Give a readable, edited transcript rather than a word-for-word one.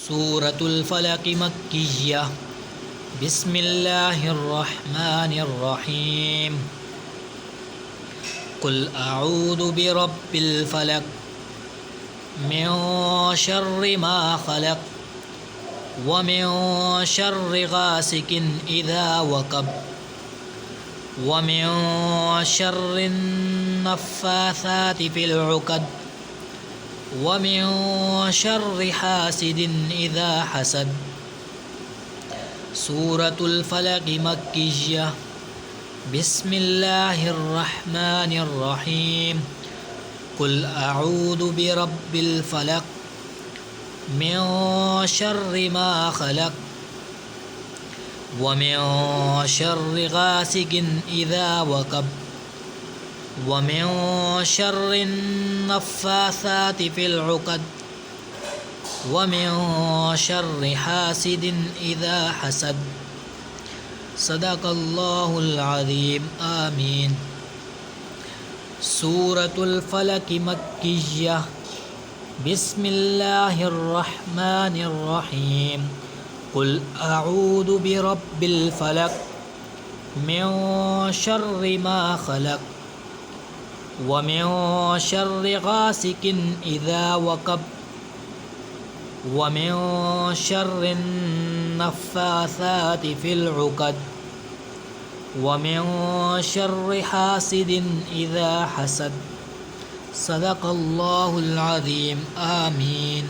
سورة الفلق مكية بسم الله الرحمن الرحيم قل أعوذ برب الفلق من شر ما خلق ومن شر غاسق إذا وقب ومن شر النفاثات في العقد ومن شر حاسد إذا حسد. سورة الفلق مكية بسم الله الرحمن الرحيم قل أعوذ برب الفلق من شر ما خلق ومن شر غاسق إذا وقب ومن شر النفاثات في العقد ومن شر حاسد إذا حسد. صدق الله العظيم. آمين. سورة الفلق مكية بسم الله الرحمن الرحيم قل أعوذ برب الفلق من شر ما خلق ومن شر غاسق إذا وقب ومن شر النفاثات في العقد ومن شر حاسد إذا حسد. صدق الله العظيم. آمين.